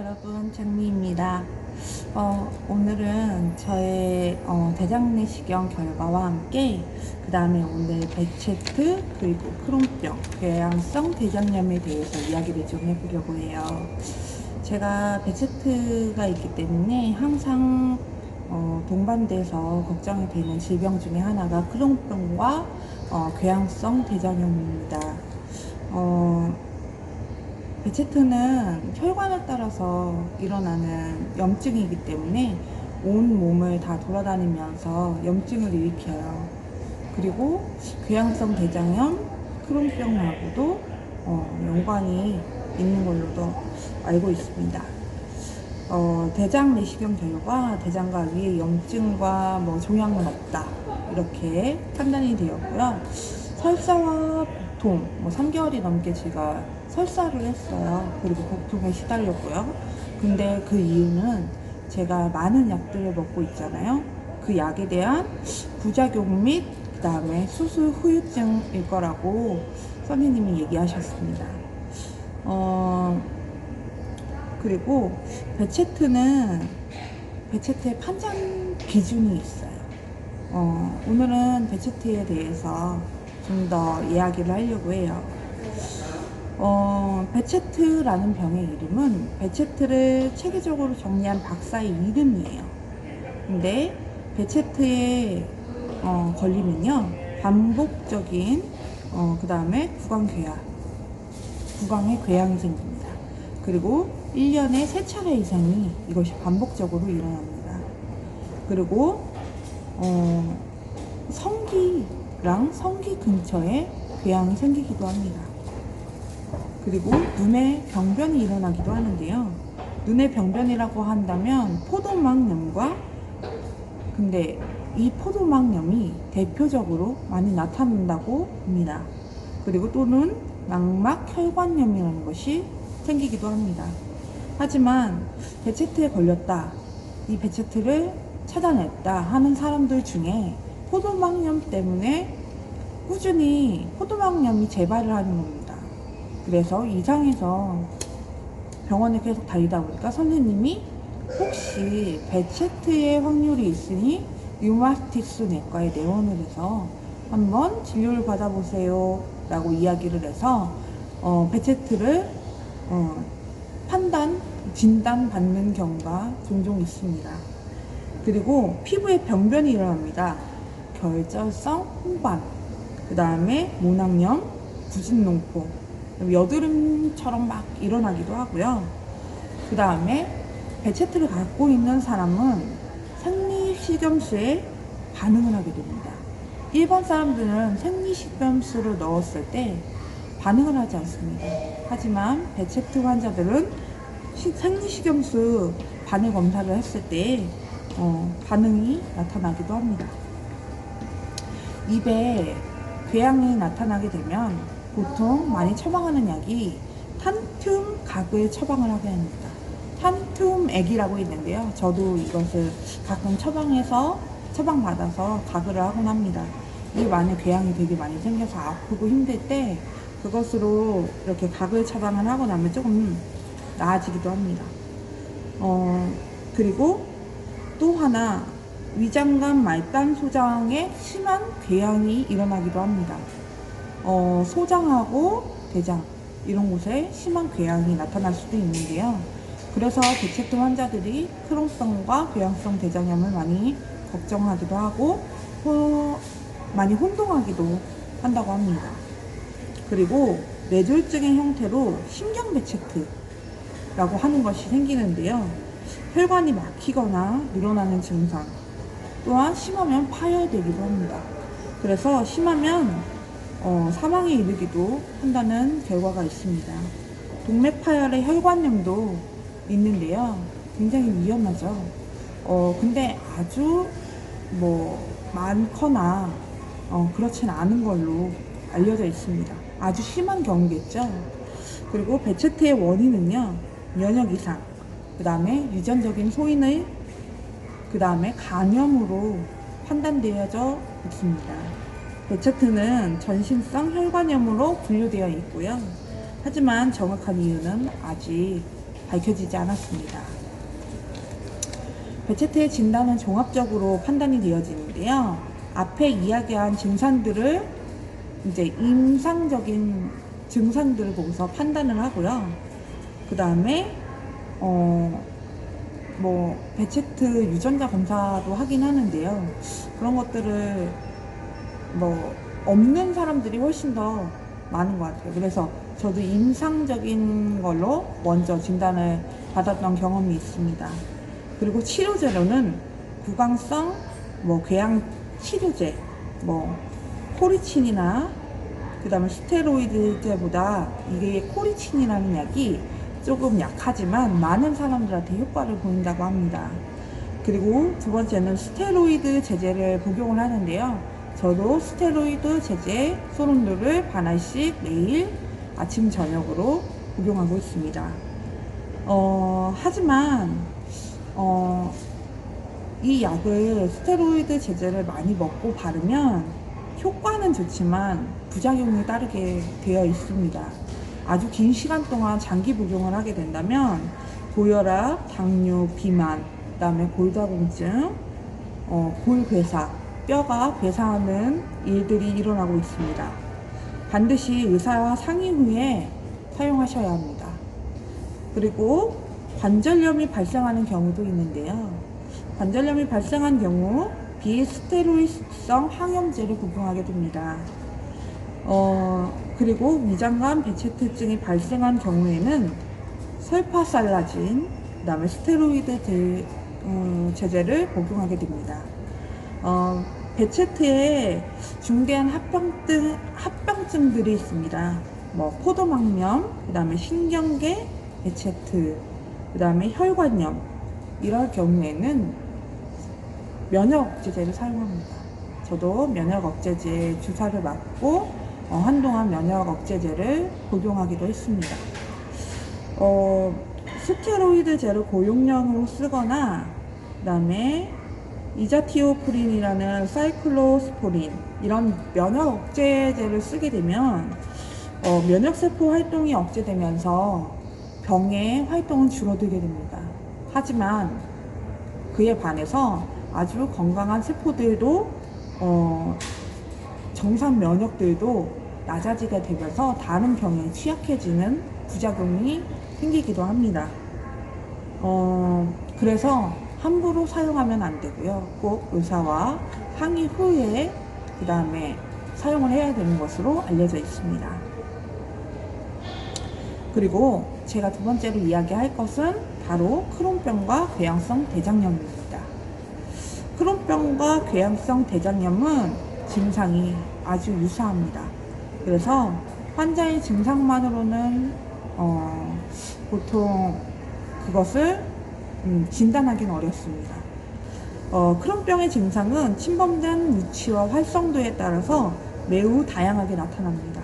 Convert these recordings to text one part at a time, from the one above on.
여러분, 장미입니다. 오늘은 저의 대장 내시경 결과와 함께 그 다음에 오늘 베체트 그리고 크론병, 궤양성 대장염에 대해서 이야기를 좀 해보려고 해요. 제가 베체트가 있기 때문에 항상 동반돼서 걱정이 되는 질병 중에 하나가 크론병과 궤양성 대장염입니다. 베체트는 혈관을 따라서 일어나는 염증이기 때문에 온 몸을 다 돌아다니면서 염증을 일으켜요. 그리고 궤양성 대장염, 크론병하고도 연관이 있는 걸로도 알고 있습니다. 대장 내시경 결과 대장과 위에 염증과 종양은 없다, 이렇게 판단이 되었고요. 설사와 복통, 3개월이 넘게 제가 설사를 했어요. 그리고 복통에 시달렸고요. 근데 그 이유는 제가 많은 약들을 먹고 있잖아요. 그 약에 대한 부작용 및 그 다음에 수술 후유증일 거라고 선생님이 얘기하셨습니다. 그리고 베체트의 판정 기준이 있어요. 오늘은 베체트에 대해서 좀 더 이야기를 하려고 해요. 베체트라는 병의 이름은 베체트를 체계적으로 정리한 박사의 이름이에요. 근데 베체트에 걸리면요, 반복적인 그 다음에 구강에 궤양이 생깁니다. 그리고 1년에 3차례 이상이 이것이 반복적으로 일어납니다. 그리고 성기 근처에 궤양이 생기기도 합니다. 그리고 눈에 병변이 일어나기도 하는데요. 눈의 병변이라고 한다면 포도막염과, 근데 이 포도막염이 대표적으로 많이 나타난다고 합니다. 그리고 또는 망막 혈관염이라는 것이 생기기도 합니다. 하지만 베체트에 걸렸다, 이 베체트를 찾아냈다 하는 사람들 중에 포도막염 때문에 꾸준히 포도막염이 재발을 하는 겁니다. 그래서 이상해서 병원에 계속 다니다 보니까 선생님이 혹시 베체트의 확률이 있으니 류마티스 내과에 내원을 해서 한번 진료를 받아보세요 라고 이야기를 해서 베체트를 진단 받는 경우가 종종 있습니다. 그리고 피부에 병변이 일어납니다. 결절성 홍반, 그 다음에 모낭염, 부진농포, 여드름처럼 막 일어나기도 하고요. 그 다음에 베체트를 갖고 있는 사람은 생리식염수에 반응을 하게 됩니다. 일반 사람들은 생리식염수를 넣었을 때 반응을 하지 않습니다. 하지만 베체트 환자들은 생리식염수 반응 검사를 했을 때 반응이 나타나기도 합니다. 입에 궤양이 나타나게 되면 보통 많이 처방하는 약이 탄툼 각을 처방을 하게 합니다. 탄툼 액이라고 있는데요. 저도 이것을 가끔 처방받아서 가글을 하곤 합니다. 입 안에 궤양이 되게 많이 생겨서 아프고 힘들 때 그것으로 이렇게 각을 처방을 하고 나면 조금 나아지기도 합니다. 그리고 또 하나, 위장관 말단 소장에 심한 궤양이 일어나기도 합니다. 소장하고 대장 이런 곳에 심한 궤양이 나타날 수도 있는데요. 그래서 베체트 환자들이 크론병과 궤양성 대장염을 많이 걱정하기도 하고 많이 혼동하기도 한다고 합니다. 그리고 뇌졸중의 형태로 신경 베체트라고 하는 것이 생기는데요. 혈관이 막히거나 늘어나는 증상, 또한 심하면 파열되기도 합니다. 그래서 심하면 사망에 이르기도 한다는 결과가 있습니다. 동맥 파열의 혈관염도 있는데요. 굉장히 위험하죠. 근데 아주 많거나 그렇진 않은 걸로 알려져 있습니다. 아주 심한 경우겠죠. 그리고 베체트의 원인은요, 면역 이상, 그 다음에 유전적인 소인의, 그 다음에 간염으로 판단되어져 있습니다. 베체트는 전신성 혈관염으로 분류되어 있고요. 하지만 정확한 이유는 아직 밝혀지지 않았습니다. 베체트의 진단은 종합적으로 판단이 되어지는데요. 앞에 이야기한 증상들을 이제 임상적인 증상들을 보고서 판단을 하고요. 그 다음에 베체트 유전자 검사도 하긴 하는데요. 그런 것들을 없는 사람들이 훨씬 더 많은 것 같아요. 그래서 저도 임상적인 걸로 먼저 진단을 받았던 경험이 있습니다. 그리고 치료제로는 구강성 궤양 치료제, 코리친이나 그 다음에 스테로이드제보다 이게 코리친이라는 약이 조금 약하지만 많은 사람들한테 효과를 보인다고 합니다. 그리고 두 번째는 스테로이드 제제를 복용을 하는데요. 저도 스테로이드 제제 소론도를 반알씩 매일 아침 저녁으로 복용하고 있습니다. 하지만 이 약을 스테로이드 제제를 많이 먹고 바르면 효과는 좋지만 부작용이 따르게 되어 있습니다. 아주 긴 시간 동안 장기 복용을 하게 된다면 고혈압, 당뇨, 비만, 그 다음에 골다공증, 골괴사, 뼈가 괴사하는 일들이 일어나고 있습니다. 반드시 의사와 상의 후에 사용하셔야 합니다. 그리고 관절염이 발생하는 경우도 있는데요. 관절염이 발생한 경우 비스테로이드성 항염제를 복용하게 됩니다. 그리고 위장관 베체트증이 발생한 경우에는 설파살라진, 그 다음에 스테로이드 제제를 복용하게 됩니다. 베체트에 중대한 합병증들이 있습니다. 포도막염, 그 다음에 신경계 베체트, 그 다음에 혈관염, 이럴 경우에는 면역억제제를 사용합니다. 저도 면역억제제 주사를 맞고 한동안 면역억제제를 복용하기도 했습니다. 스테로이드제를 고용량으로 쓰거나 그 다음에 이자티오프린이라는 사이클로스포린, 이런 면역억제제를 쓰게 되면 면역세포 활동이 억제되면서 병의 활동은 줄어들게 됩니다. 하지만 그에 반해서 아주 건강한 세포들도 정상 면역들도 낮아지게 되면서 다른 병에 취약해지는 부작용이 생기기도 합니다. 그래서 함부로 사용하면 안 되고요. 꼭 의사와 상의 후에 그 다음에 사용을 해야 되는 것으로 알려져 있습니다. 그리고 제가 두 번째로 이야기할 것은 바로 크론병과 궤양성 대장염입니다. 크론병과 궤양성 대장염은 증상이 아주 유사합니다. 그래서 환자의 증상만으로는 보통 그것을 진단하기는 어렵습니다. 크론병의 증상은 침범된 위치와 활성도에 따라서 매우 다양하게 나타납니다.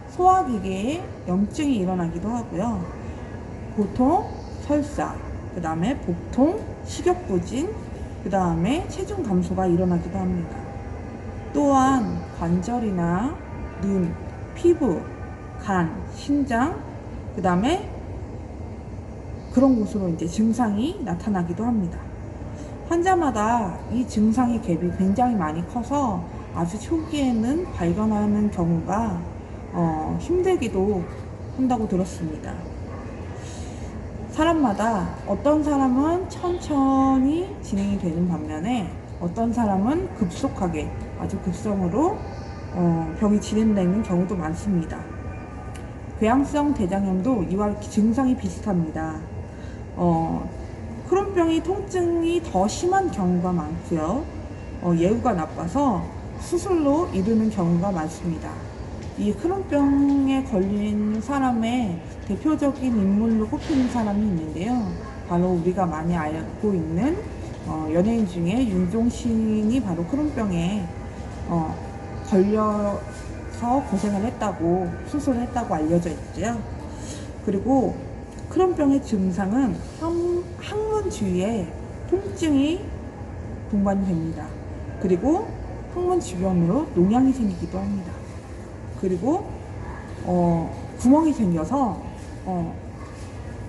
소화기계에 염증이 일어나기도 하고요. 보통 설사, 그 다음에 복통, 식욕부진, 그 다음에 체중 감소가 일어나기도 합니다. 또한 관절이나 눈, 피부, 간, 신장, 그 다음에 그런 곳으로 이제 증상이 나타나기도 합니다. 환자마다 이 증상의 갭이 굉장히 많이 커서 아주 초기에는 발견하는 경우가 힘들기도 한다고 들었습니다. 사람마다 어떤 사람은 천천히 진행이 되는 반면에 어떤 사람은 급속하게 아주 급성으로 병이 진행되는 경우도 많습니다. 궤양성 대장염도 이와 증상이 비슷합니다. 크론병이 통증이 더 심한 경우가 많고요. 예후가 나빠서 수술로 이르는 경우가 많습니다. 이 크론병에 걸린 사람의 대표적인 인물로 꼽히는 사람이 있는데요. 바로 우리가 많이 알고 있는 연예인 중에 윤종신이 바로 크론병에 걸려서 고생을 했다고, 수술을 했다고 알려져 있죠. 그리고 크론병의 증상은 항문 주위에 통증이 동반이 됩니다. 그리고 항문 주변으로 농양이 생기기도 합니다. 그리고 구멍이 생겨서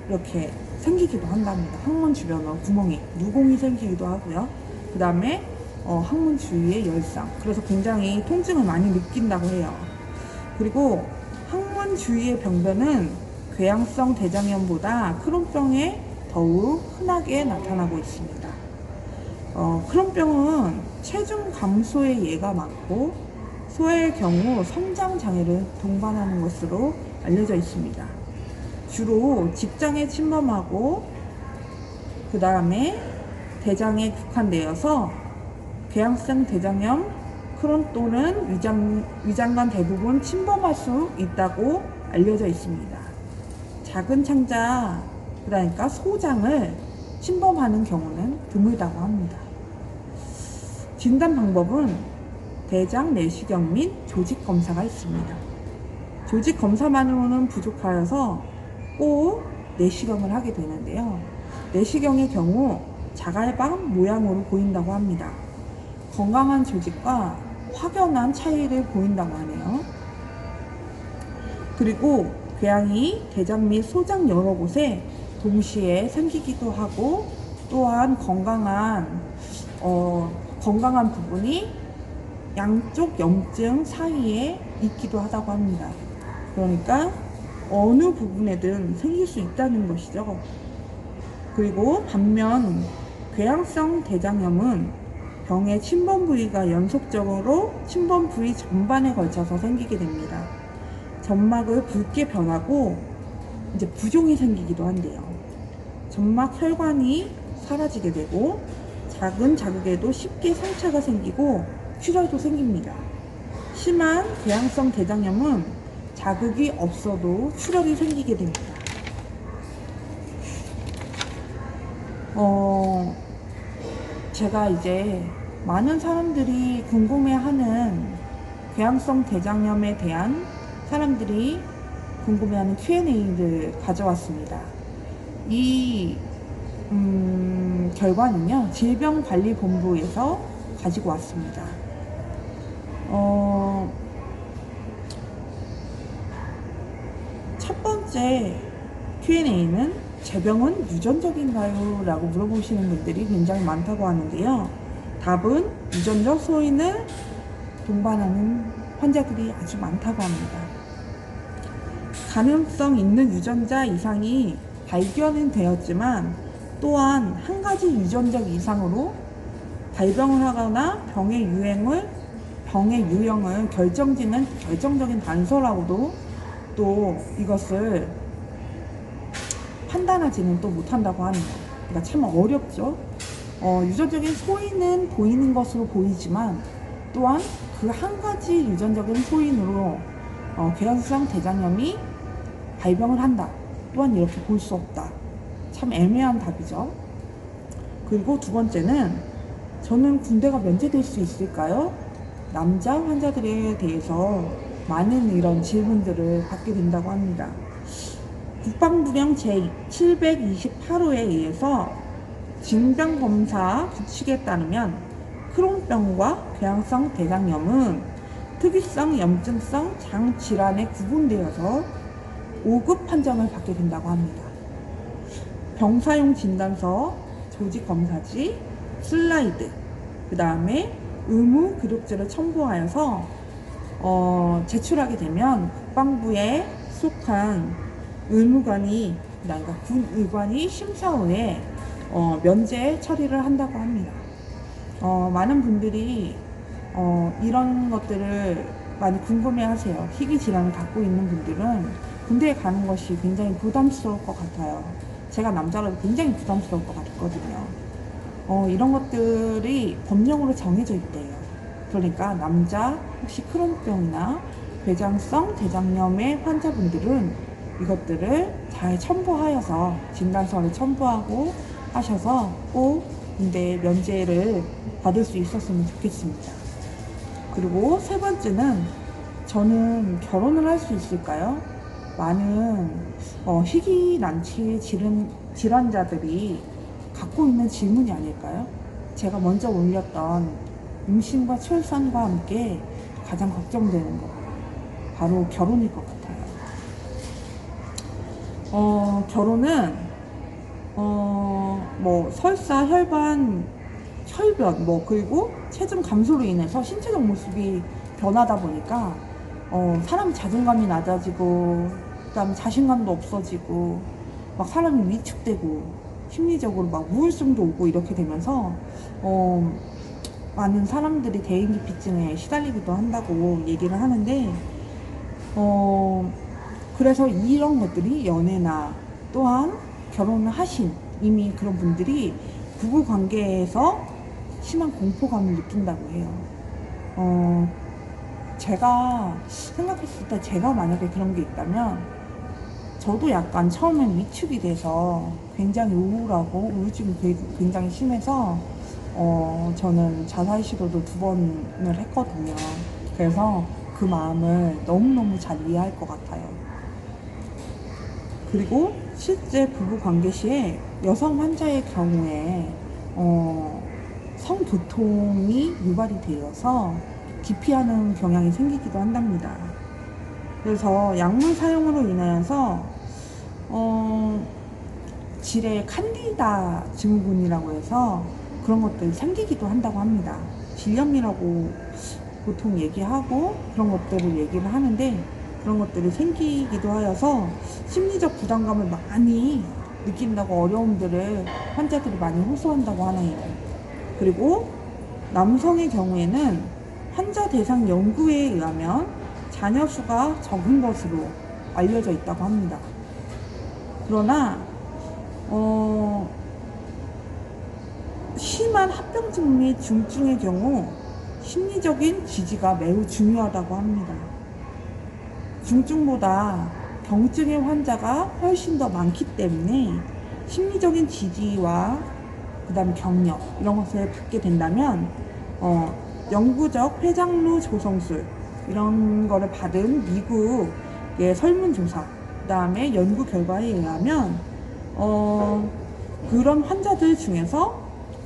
이렇게 생기기도 한답니다. 항문 주변으로 구멍이, 누공이 생기기도 하고요. 그 다음에 항문 주위에 열상, 그래서 굉장히 통증을 많이 느낀다고 해요. 그리고 항문 주위의 병변은 궤양성 대장염보다 크론병에 더욱 흔하게 나타나고 있습니다. 크론병은 체중 감소에 예가 많고 소아의 경우 성장 장애를 동반하는 것으로 알려져 있습니다. 주로 직장에 침범하고 그 다음에 대장에 국한되어서 궤양성 대장염, 크론 또는 위장관 대부분 침범할 수 있다고 알려져 있습니다. 작은 창자, 그러니까 소장을 침범하는 경우는 드물다고 합니다. 진단 방법은 대장 내시경 및 조직 검사가 있습니다. 조직 검사만으로는 부족하여서 꼭 내시경을 하게 되는데요. 내시경의 경우 자갈방 모양으로 보인다고 합니다. 건강한 조직과 확연한 차이를 보인다고 하네요. 그리고 궤양이 대장 및 소장 여러 곳에 동시에 생기기도 하고 또한 건강한 부분이 양쪽 염증 사이에 있기도 하다고 합니다. 그러니까 어느 부분에든 생길 수 있다는 것이죠. 그리고 반면 궤양성 대장염은 병의 침범 부위가 연속적으로 침범 부위 전반에 걸쳐서 생기게 됩니다. 점막을 붉게 변하고 이제 부종이 생기기도 한대요. 점막 혈관이 사라지게 되고 작은 자극에도 쉽게 상처가 생기고 출혈도 생깁니다. 심한 궤양성 대장염은 자극이 없어도 출혈이 생기게 됩니다. 제가 이제 많은 사람들이 궁금해하는 궤양성 대장염에 대한 사람들이 궁금해하는 Q&A를 가져왔습니다. 이 결과는요, 질병관리본부에서 가지고 왔습니다. 첫 번째 Q&A는 제병은 유전적인가요? 라고 물어보시는 분들이 굉장히 많다고 하는데요. 답은 유전적 소인을 동반하는 환자들이 아주 많다고 합니다. 가능성 있는 유전자 이상이 발견은 되었지만 또한 한 가지 유전적 이상으로 발병을 하거나 병의 유형을 결정짓는 결정적인 단서라고도 또 이것을 판단하지는 또 못한다고 하네요. 그러니까 참 어렵죠. 유전적인 소인은 보이는 것으로 보이지만 또한 그 한 가지 유전적인 소인으로 궤양성 대장염이 발병을 한다, 또한 이렇게 볼 수 없다. 참 애매한 답이죠. 그리고 두 번째는 저는 군대가 면제될 수 있을까요? 남자 환자들에 대해서 많은 이런 질문들을 받게 된다고 합니다. 국방부령 제728호에 의해서 징병검사 규칙에 따르면 크론병과 궤양성 대장염은 특이성 염증성 장질환에 구분되어서 5급 판정을 받게 된다고 합니다. 병사용 진단서, 조직검사지, 슬라이드, 그 다음에 의무 기록지를 첨부하여서 제출하게 되면 국방부에 속한 의무관이, 그러니까 군의관이 심사 후에 면제 처리를 한다고 합니다. 많은 분들이 이런 것들을 많이 궁금해 하세요. 희귀 질환을 갖고 있는 분들은 군대에 가는 것이 굉장히 부담스러울 것 같아요. 제가 남자라도 굉장히 부담스러울 것 같거든요. 이런 것들이 법령으로 정해져 있대요. 그러니까 남자 혹시 크론병이나 궤양성 대장염의 환자분들은 이것들을 잘 첨부하여서 진단서를 첨부하고 하셔서 꼭 군대 면제를 받을 수 있었으면 좋겠습니다. 그리고 세 번째는 저는 결혼을 할 수 있을까요? 많은 희귀 난치 질환자들이 갖고 있는 질문이 아닐까요? 제가 먼저 올렸던 임신과 출산과 함께 가장 걱정되는 것, 바로 결혼일 것 같아요. 결혼은 뭐 설사, 혈관, 혈변, 뭐 그리고 체중 감소로 인해서 신체적 모습이 변하다 보니까 사람이 자존감이 낮아지고 그다음에 자신감도 없어지고 막 사람이 위축되고 심리적으로 막 우울증도 오고 이렇게 되면서 많은 사람들이 대인기피증에 시달리기도 한다고 얘기를 하는데 그래서 이런 것들이 연애나 또한 결혼을 하신 이미 그런 분들이 부부 관계에서 심한 공포감을 느낀다고 해요. 제가 생각했을 때 제가 만약에 그런 게 있다면 저도 약간 처음엔 위축이 돼서 굉장히 우울하고 우울증이 굉장히 심해서 저는 자살 시도도 2번을 했거든요. 그래서 그 마음을 너무너무 잘 이해할 것 같아요. 그리고 실제 부부 관계 시에 여성 환자의 경우에 성교통이 유발이 되어서 기피하는 경향이 생기기도 한답니다. 그래서 약물 사용으로 인하여서 질의 칸디다 증후군이라고 해서 그런 것들이 생기기도 한다고 합니다. 질염이라고 보통 얘기하고 그런 것들을 얘기를 하는데 그런 것들이 생기기도 하여서 심리적 부담감을 많이 느낀다고 어려움들을 환자들이 많이 호소한다고 하네요. 그리고 남성의 경우에는 환자 대상 연구에 의하면 자녀 수가 적은 것으로 알려져 있다고 합니다. 그러나 심한 합병증 및 중증의 경우 심리적인 지지가 매우 중요하다고 합니다. 중증보다 경증의 환자가 훨씬 더 많기 때문에 심리적인 지지와 그 다음에 격려 이런 것을 받게 된다면 영구적 폐장루 조성술 이런 거를 받은 미국의 설문조사 그 다음에 연구 결과에 의하면 그런 환자들 중에서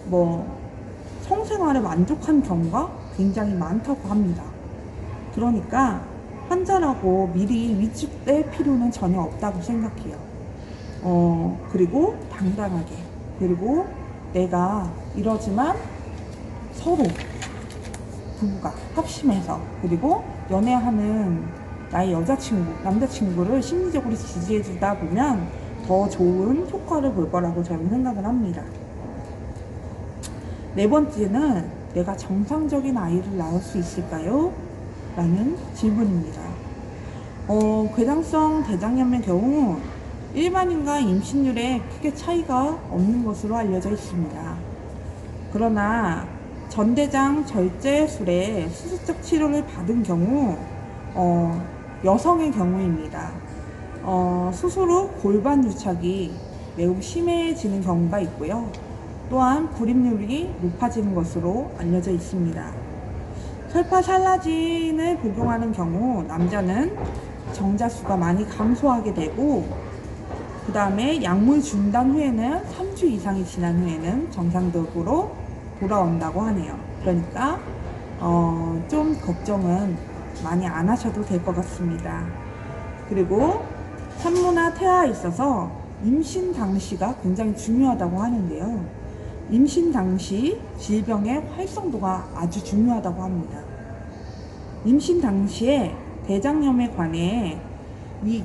뭐 성생활에 만족한 경우가 굉장히 많다고 합니다. 그러니까 환자라고 미리 위축될 필요는 전혀 없다고 생각해요. 그리고 당당하게 그리고 내가 이러지만 서로 부부가 합심해서 그리고 연애하는 나의 여자친구, 남자친구를 심리적으로 지지해주다 보면 더 좋은 효과를 볼 거라고 저는 생각을 합니다. 4번째는 내가 정상적인 아이를 낳을 수 있을까요? 라는 질문입니다. 궤장성 대장염의 경우 일반인과 임신율에 크게 차이가 없는 것으로 알려져 있습니다. 그러나 전대장 절제술의 수술적 치료를 받은 경우 여성의 경우입니다. 수술 후 골반 유착이 매우 심해지는 경우가 있고요. 또한 불임률이 높아지는 것으로 알려져 있습니다. 설파살라진을 복용하는 경우 남자는 정자수가 많이 감소하게 되고 그 다음에 약물 중단 후에는 3주 이상이 지난 후에는 정상적으로 돌아온다고 하네요. 그러니까 좀 걱정은 많이 안 하셔도 될 것 같습니다. 그리고 산모나 태아에 있어서 임신 당시가 굉장히 중요하다고 하는데요. 임신 당시 질병의 활성도가 아주 중요하다고 합니다. 임신 당시에 대장염에 관해 이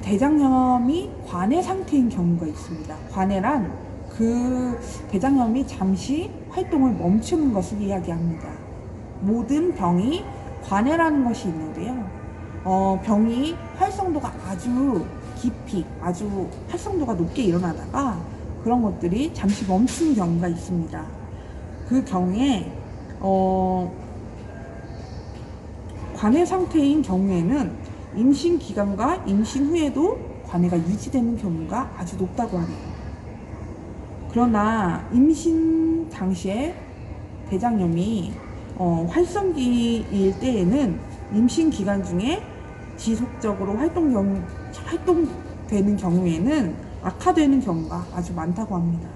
대장염이 관해 상태인 경우가 있습니다. 관해란 그 대장염이 잠시 활동을 멈추는 것을 이야기합니다. 모든 병이 관해라는 것이 있는데요. 병이 활성도가 아주 깊이 아주 활성도가 높게 일어나다가 그런 것들이 잠시 멈추는 경우가 있습니다. 그 경우에 관해 상태인 경우에는 임신 기간과 임신 후에도 관해가 유지되는 경우가 아주 높다고 하네요. 그러나 임신 당시에 대장염이 활성기일 때에는 임신 기간 중에 지속적으로 활동되는 경우에는 악화되는 경우가 아주 많다고 합니다.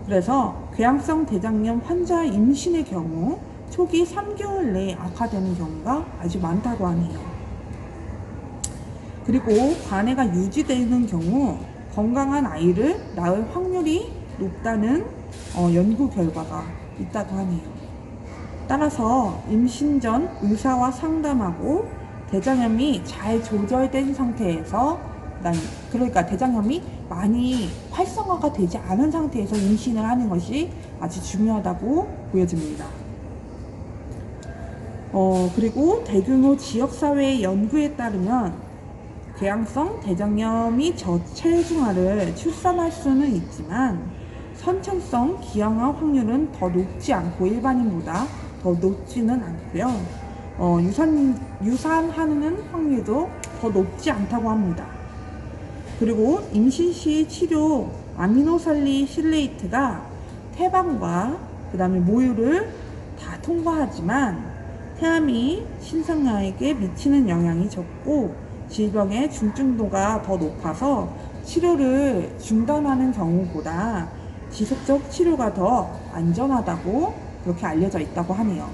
그래서 궤양성 대장염 환자 임신의 경우 초기 3개월 내에 악화되는 경우가 아주 많다고 하네요. 그리고 관해가 유지되는 경우 건강한 아이를 낳을 확률이 높다는 연구 결과가 있다고 하네요. 따라서 임신 전 의사와 상담하고 대장염이 잘 조절된 상태에서, 그러니까 대장염이 많이 활성화가 되지 않은 상태에서 임신을 하는 것이 아주 중요하다고 보여집니다. 그리고 대규모 지역사회 연구에 따르면 궤양성 대장염이 저체중아를 출산할 수는 있지만 선천성 기형아 확률은 더 높지 않고 일반인보다 더 높지는 않고요. 유산하는 확률도 더 높지 않다고 합니다. 그리고 임신 시 치료 아미노살리실레이트가 태반과 그 다음에 모유를 다 통과하지만 태아미 신생아에게 미치는 영향이 적고 질병의 중증도가 더 높아서 치료를 중단하는 경우보다 지속적 치료가 더 안전하다고 그렇게 알려져 있다고 하네요.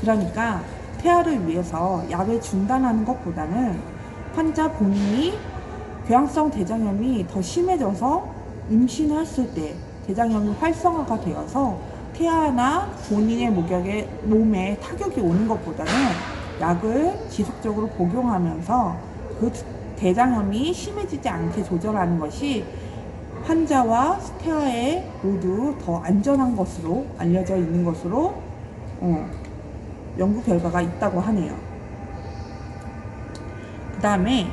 그러니까 태아를 위해서 약을 중단하는 것보다는 환자 본인이 궤양성 대장염이 더 심해져서 임신했을 때 대장염이 활성화가 되어서 태아나 본인의 몸에 타격이 오는 것보다는 약을 지속적으로 복용하면서 그 대장염이 심해지지 않게 조절하는 것이 환자와 태아에 모두 더 안전한 것으로 알려져 있는 것으로 연구 결과가 있다고 하네요. 그 다음에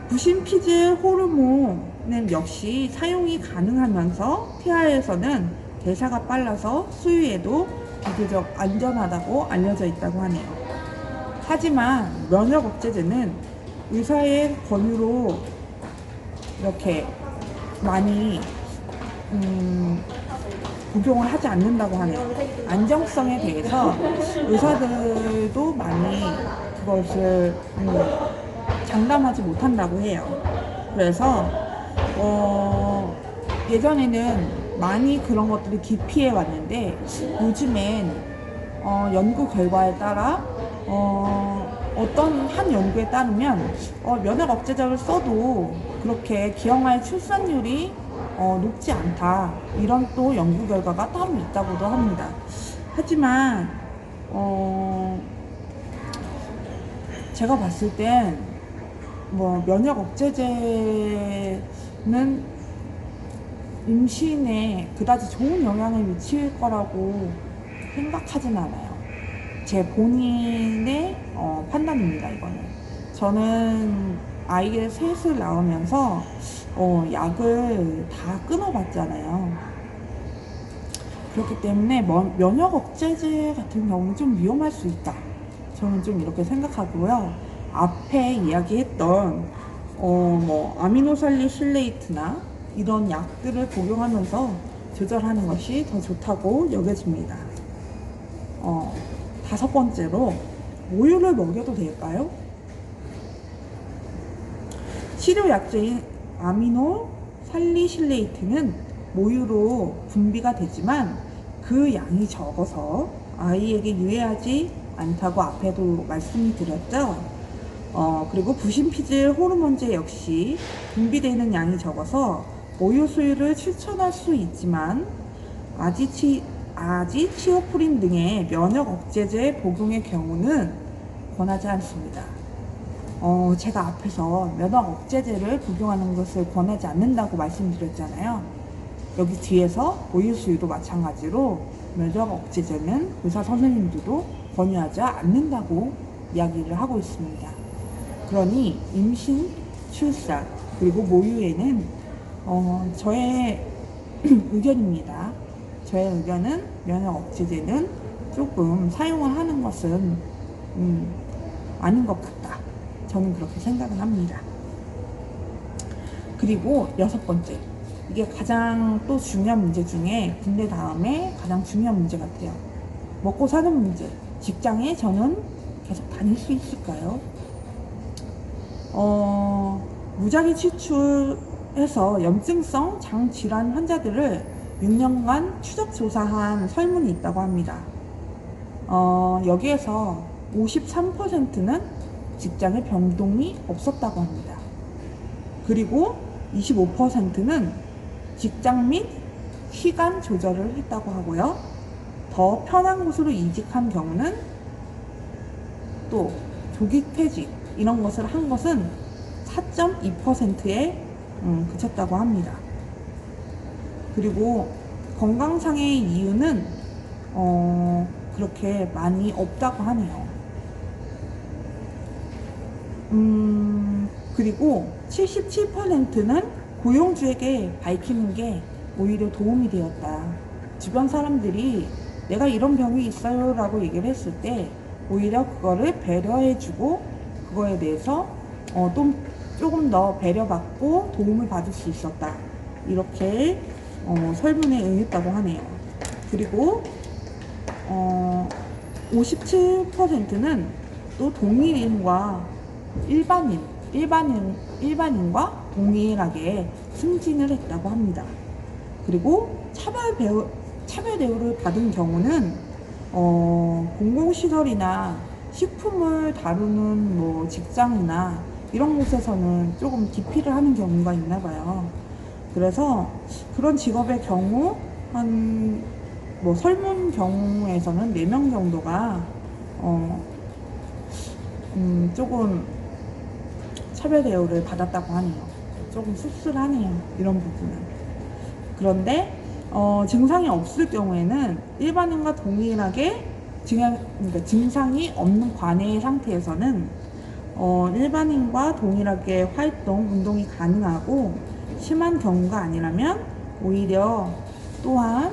부신피질 호르몬은 역시 사용이 가능하면서 태아에서는 대사가 빨라서 수유에도 비교적 안전하다고 알려져 있다고 하네요. 하지만 면역 억제제는 의사의 권유로 이렇게 많이 복용을 하지 않는다고 하네요. 안정성에 대해서 의사들도 많이 그것을 장담하지 못한다고 해요. 그래서 예전에는 많이 그런 것들이 기피해 왔는데 요즘엔 연구 결과에 따라 어떤 한 연구에 따르면 면역 억제제를 써도 그렇게 기형아의 출산율이 높지 않다, 이런 또 연구 결과가 따로 있다고도 합니다. 하지만 제가 봤을 땐 면역 억제제는 임신에 그다지 좋은 영향을 미칠 거라고 생각하진 않아요. 제 본인의 판단입니다. 이거는 저는 아이를 셋을 낳으면서 약을 다 끊어봤잖아요. 그렇기 때문에 면역 억제제 같은 경우는 좀 위험할 수 있다, 저는 좀 이렇게 생각하고요. 앞에 이야기했던 아미노살리실레이트나 이런 약들을 복용하면서 조절하는 것이 더 좋다고 여겨집니다. 다섯 번째로, 모유를 먹여도 될까요? 치료약제인 아미노살리실레이트는 모유로 분비가 되지만 그 양이 적어서 아이에게 유해하지 않다고 앞에도 말씀을 드렸죠. 그리고 부신피질 호르몬제 역시 분비되는 양이 적어서 모유 수유를 추천할 수 있지만 아지치오프린 등의 면역 억제제 복용의 경우는 권하지 않습니다. 제가 앞에서 면역 억제제를 복용하는 것을 권하지 않는다고 말씀드렸잖아요. 여기 뒤에서 모유 수유도 마찬가지로 면역 억제제는 의사 선생님들도 권유하지 않는다고 이야기를 하고 있습니다. 그러니 임신, 출산, 그리고 모유에는 저의 의견입니다. 저의 의견은 면역 억제제는 조금 사용을 하는 것은 아닌 것 같다, 저는 그렇게 생각을 합니다. 그리고 여섯 번째, 이게 가장 또 중요한 문제 중에 군대 다음에 가장 중요한 문제 같아요. 먹고 사는 문제. 직장에 저는 계속 다닐 수 있을까요? 무작위 취출해서 염증성 장질환 환자들을 6년간 추적 조사한 설문이 있다고 합니다. 여기에서 53%는 직장에 변동이 없었다고 합니다. 그리고 25%는 직장 및 시간 조절을 했다고 하고요. 더 편한 곳으로 이직한 경우는 또 조기 퇴직 이런 것을 한 것은 4.2%에 그쳤다고 합니다. 그리고 건강상의 이유는 그렇게 많이 없다고 하네요. 그리고 77%는 고용주에게 밝히는 게 오히려 도움이 되었다. 주변 사람들이 내가 이런 병이 있어요 라고 얘기를 했을 때 오히려 그거를 배려해주고 그거에 대해서 또 조금 더 배려받고 도움을 받을 수 있었다. 이렇게 설문에 응했다고 하네요. 그리고 57%는 또 동일인과 일반인과 동일하게 승진을 했다고 합니다. 그리고 차별 대우를 받은 경우는 공공시설이나 식품을 다루는 뭐 직장이나 이런 곳에서는 조금 기피를 하는 경우가 있나 봐요. 그래서 그런 직업의 경우 뭐 설문 경우에서는 4명 정도가 조금 차별 대우를 받았다고 하네요. 조금 씁쓸하네요. 이런 부분은. 그런데 증상이 없을 경우에는 일반인과 동일하게 그러니까 증상이 없는 관해 상태에서는 일반인과 동일하게 운동이 가능하고 심한 경우가 아니라면 오히려 또한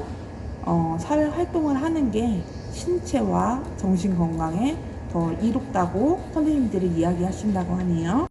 사회 활동을 하는 게 신체와 정신 건강에 더 이롭다고 선생님들이 이야기하신다고 하네요.